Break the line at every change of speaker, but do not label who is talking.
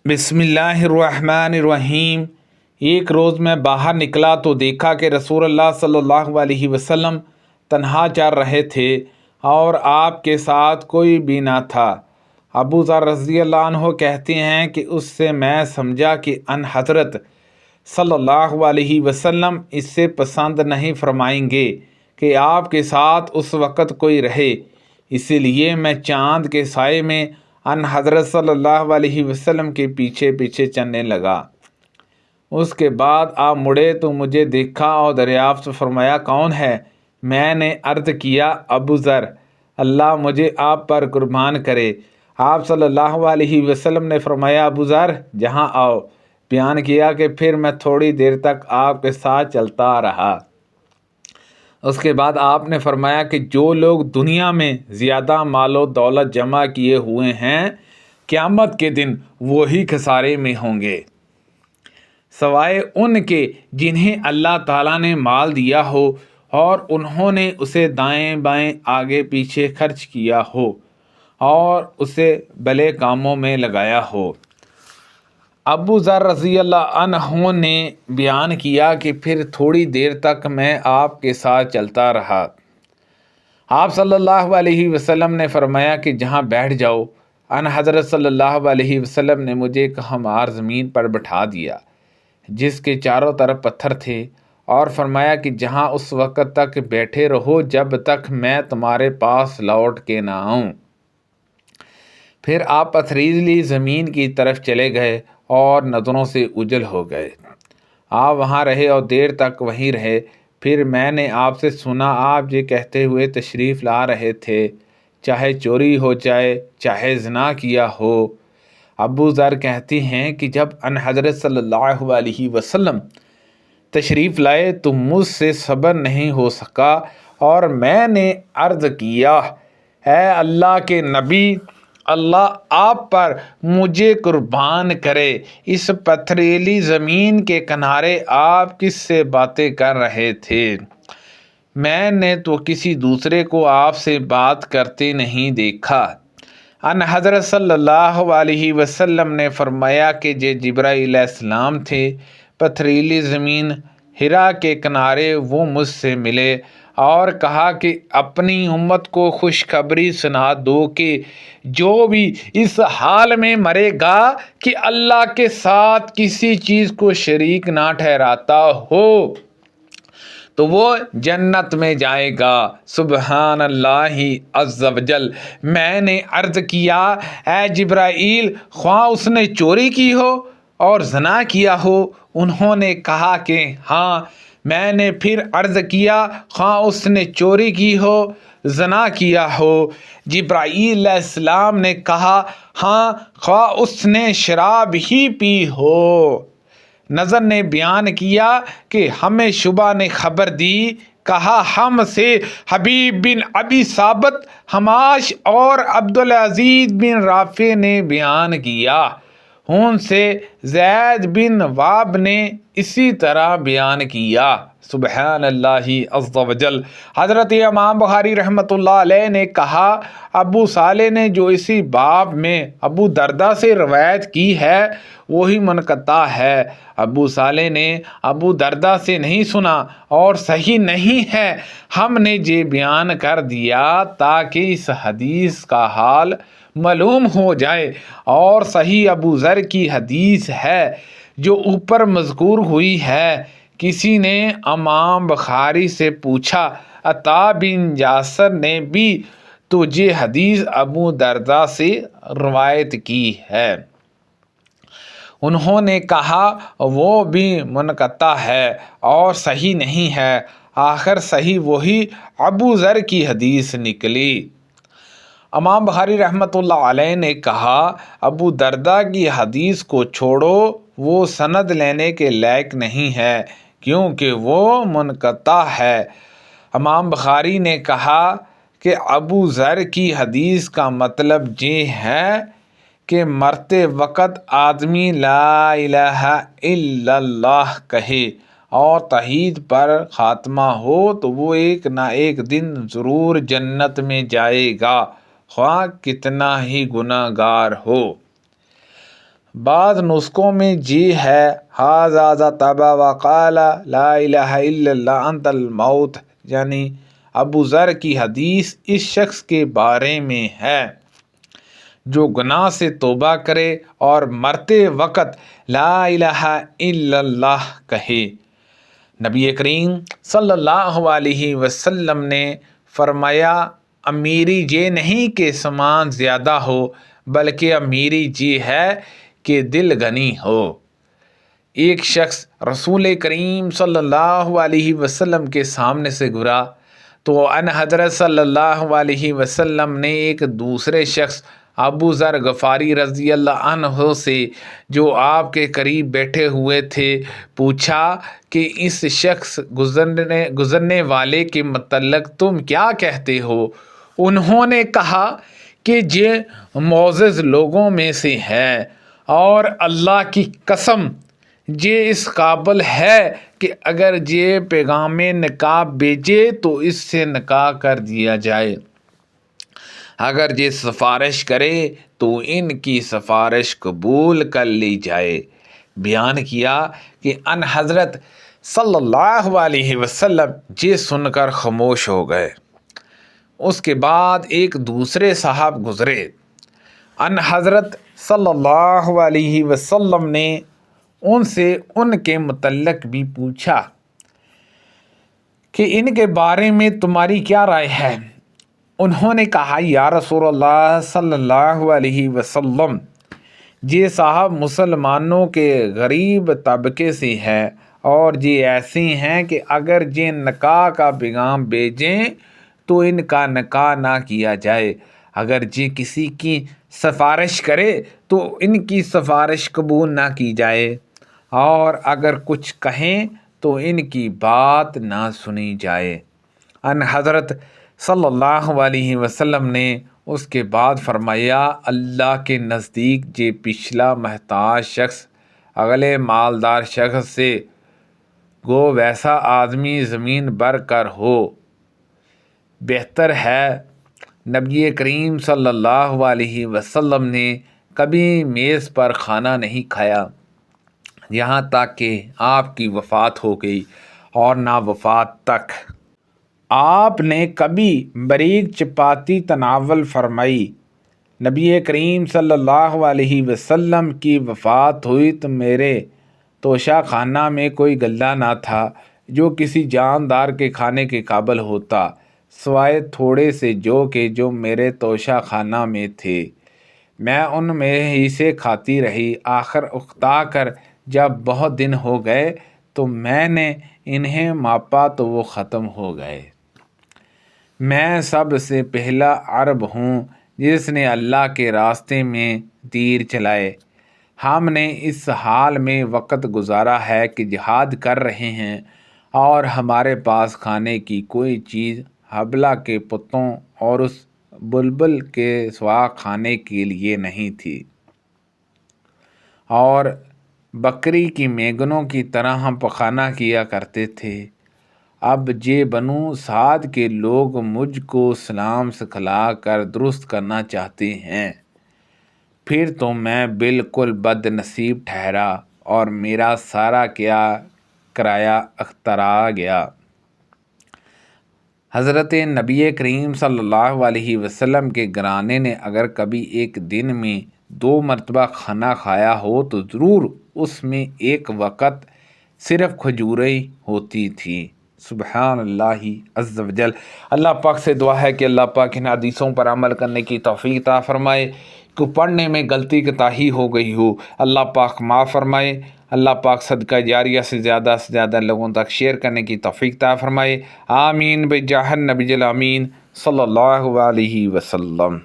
बिस्मिल्लाहिर्रहमानिर्रहीम। एक रोज़ मैं बाहर निकला तो देखा कि रसूलुल्लाह सल्लल्लाहु अलैहि वसल्लम तन्हा चल रहे थे और आपके साथ कोई भी ना था। अबू ज़र रज़ी अल्लाह अन्हु कहते हैं कि उससे मैं समझा कि अन हज़रत सल्लल्लाहु अलैहि वसल्लम इससे पसंद नहीं फरमाएंगे कि आपके साथ उस वक़्त कोई रहे, इसीलिए मैं चाँद के साए में अन हज़रत सल्लल्लाहु अलैहि वसल्लम के पीछे पीछे चलने लगा। उसके बाद आप मुड़े तो मुझे देखा और दरियाफ्त फरमाया, कौन है? मैंने अर्ज़ किया, अबू ज़र, अल्लाह मुझे आप पर कुर्बान करे। आप सल्लल्लाहु अलैहि वसल्लम ने फरमाया, अबू ज़र जहाँ आओ। बयान किया कि फिर मैं थोड़ी देर तक आपके साथ चलता रहा। उसके बाद आपने फरमाया कि जो लोग दुनिया में ज़्यादा मालो दौलत जमा किए हुए हैं, क़यामत के दिन वही खसारे में होंगे, सवाए उनके जिन्हें अल्लाह ताला ने माल दिया हो और उन्होंने उसे दाएं बाएं आगे पीछे खर्च किया हो और उसे भले कामों में लगाया हो। अबू ज़र रज़ी अल्लाह अन्हु ने बयान किया कि फिर थोड़ी देर तक मैं आपके साथ चलता रहा। आप सल्लल्लाहु अलैहि वसल्लम ने फरमाया कि जहाँ बैठ जाओ। अन हज़रत सल्लल्लाहु अलैहि वसल्लम ने मुझे एक हमार ज़मीन पर बैठा दिया जिसके चारों तरफ पत्थर थे और फरमाया कि जहाँ उस वक़्त तक बैठे रहो जब तक मैं तुम्हारे पास लौट के ना आऊँ। फिर आप पथरीली ज़मीन की तरफ चले गए और नज़रों से उजल हो गए। आप वहाँ रहे और देर तक वहीं रहे। फिर मैंने आपसे सुना आप ये कहते हुए तशरीफ़ ला रहे थे, चाहे चोरी हो जाए चाहे ज़िना किया हो। अबू ज़र कहती हैं कि जब अन हज़रत सल्लल्लाहु अलैहि वसल्लम तशरीफ़ लाए तो मुझसे सब्र नहीं हो सका और मैंने अर्ज़ किया, ऐ अल्लाह के नबी, अल्लाह आप पर मुझे कुर्बान करे। इस पथरीली ज़मीन के किनारे आप किससे बातें कर रहे थे? मैंने तो किसी दूसरे को आपसे बात करते नहीं देखा। अन हज़रत सल्लल्लाहु अलैहि वसल्लम ने फरमाया कि जे जिब्राईल अलैहिस्सलाम थे, पथरीली ज़मीन हिरा के किनारे वो मुझसे मिले और कहा कि अपनी उम्मत को खुशखबरी सुना दो कि जो भी इस हाल में मरेगा कि अल्लाह के साथ किसी चीज़ को शरीक ना ठहराता हो तो वो जन्नत में जाएगा। सुबहान अल्लाहि अज़्ज़ वजल। मैंने अर्ज़ किया, ऐ जिब्राईल, ख्वाह उसने चोरी की हो और ज़ना किया हो? उन्होंने कहा कि हाँ। मैंने फिर अर्ज़ किया, ख्वाह उसने चोरी की हो ज़ना किया हो? जिब्राईल अलैहिस्सलाम ने कहा, हाँ, ख्वाह उसने शराब ही पी हो। नज़र ने बयान किया कि हमें शुबा ने खबर दी, कहा हमसे हबीब बिन अबी साबत, हमाश और अब्दुल अजीज बिन राफे ने बयान किया। उनसे ज़ैद बिन वाब ने इसी तरह बयान किया। सुबहान अल्लाहि अज़्ज़ वजल। हज़रत इमाम बुखारी रहमतुल्लाह अलैह ने कहा, अबू साले ने जो इसी बाब में अबू दरदा से रवायत की है वही मुनक़ता है। अबू साले ने अबू दरदा से नहीं सुना और सही नहीं है। हमने ये बयान कर दिया ताकि इस हदीस का हाल मालूम हो जाए। और सही अबू ज़र की हदीस है जो ऊपर मज़कूर हुई है। किसी ने इमाम बुखारी से पूछा, अता बिन यासर ने भी तो ये हदीस अबू दरदा से रवायत की है। उन्होंने कहा वो भी मुनक़ता है और सही नहीं है। आखिर सही वही अबू ज़र की हदीस निकली। इमाम बुखारी रहमतुल्लाह अलैह ने कहा, अबू दरदा की हदीस को छोड़ो, वो सनद लेने के लायक नहीं है क्योंकि वो मुनक़ता है। इमाम बुखारी ने कहा कि अबू ज़र की हदीस का मतलब ये है कि मरते वक़्त आदमी ला इलाहा इल्लल्लाह कहे और तौहीद पर ख़ात्मा हो तो वो एक ना एक दिन ज़रूर जन्नत में जाएगा, ख्वाह कितना ही गुनाहगार हो। بعض نسخوں میں جی ہے حاذا تبا وقال لا الہ الا اللہ انت الموت، یعنی ابو ذر کی حدیث اس شخص کے بارے میں ہے جو گناہ سے توبہ کرے اور مرتے وقت لا الہ الا اللہ کہے۔ نبی کریم صلی اللہ علیہ وسلم نے فرمایا امیری یہ نہیں کہ سامان زیادہ ہو، بلکہ امیری یہ ہے کہ دل غنی ہو۔ ایک شخص رسول کریم صلی اللہ علیہ وسلم کے سامنے سے گزرا تو ان حضرت صلی اللہ علیہ وسلم نے ایک دوسرے شخص ابو ذر غفاری رضی اللہ عنہ سے جو آپ کے قریب بیٹھے ہوئے تھے پوچھا کہ اس شخص گزرنے والے کے متعلق تم کیا کہتے ہو؟ انہوں نے کہا کہ یہ معزز لوگوں میں سے ہے اور اللہ کی قسم یہ اس قابل ہے کہ اگر یہ پیغام نکاح بھیجے تو اس سے نکاح کر دیا جائے، اگر یہ سفارش کرے تو ان کی سفارش قبول کر لی جائے۔ بیان کیا کہ ان حضرت صلی اللہ علیہ وسلم یہ سن کر خاموش ہو گئے۔ اس کے بعد ایک دوسرے صاحب گزرے۔ ان حضرت صلی اللہ علیہ وسلم نے ان سے ان کے متعلق بھی پوچھا کہ ان کے بارے میں تمہاری کیا رائے ہے؟ انہوں نے کہا یا رسول اللہ صلی اللہ علیہ وسلم، یہ صاحب مسلمانوں کے غریب طبقے سے ہے اور یہ ایسے ہیں کہ اگر یہ نکاح کا پیغام بھیجیں تو ان کا نکاح نہ کیا جائے، اگر یہ کسی کی سفارش کرے تو ان کی سفارش قبول نہ کی جائے، اور اگر کچھ کہیں تو ان کی بات نہ سنی جائے۔ ان حضرت صلی اللہ علیہ وسلم نے اس کے بعد فرمایا اللہ کے نزدیک یہ پچھلا محتاج شخص اگلے مالدار شخص سے گو ویسا آدمی زمین بر کر ہو بہتر ہے۔ نبی کریم صلی اللہ علیہ وسلم نے کبھی میز پر کھانا نہیں کھایا یہاں تک کہ آپ کی وفات ہو گئی، اور نہ وفات تک آپ نے کبھی باریک چپاتی تناول فرمائی۔ نبی کریم صلی اللہ علیہ وسلم کی وفات ہوئی تو میرے توشہ خانہ میں کوئی غلہ نہ تھا جو کسی جاندار کے کھانے کے قابل ہوتا، سوائے تھوڑے سے جو میرے توشہ خانہ میں تھے۔ میں ان میں ہی سے کھاتی رہی، آخر اکتا کر جب بہت دن ہو گئے تو میں نے انہیں ماپا تو وہ ختم ہو گئے۔ میں سب سے پہلا عرب ہوں جس نے اللہ کے راستے میں تیر چلائے۔ ہم نے اس حال میں وقت گزارا ہے کہ جہاد کر رہے ہیں اور ہمارے پاس کھانے کی کوئی چیز حبلہ کے پتوں اور اس بلبل کے سوا کھانے کے لیے نہیں تھی، اور بکری کی مینگنوں کی طرح ہم پخانا کیا کرتے تھے۔ اب یہ بنو سعد کے لوگ مجھ کو سلام سکھلا کر درست کرنا چاہتے ہیں، پھر تو میں بالکل بد نصیب ٹھہرا اور میرا سارا کیا کرایہ اخترا گیا۔ حضرت نبی کریم صلی اللہ علیہ وسلم کے گھرانے نے اگر کبھی ایک دن میں 2 مرتبہ کھانا کھایا ہو تو ضرور اس میں ایک وقت صرف کھجوریں ہوتی تھی۔ سبحان اللہ عز و جل۔ اللہ پاک سے دعا ہے کہ اللہ پاک ان حدیثوں پر عمل کرنے کی توفیق عطا فرمائے۔ کو پڑھنے میں غلطی کوتاہی ہو گئی ہو اللہ پاک معاف فرمائے۔ اللہ پاک صدقہ جاریہ سے زیادہ لوگوں تک شیئر کرنے کی توفیق عطا فرمائے۔ آمین بجاہ النبی الامین صلی اللہ علیہ وسلم۔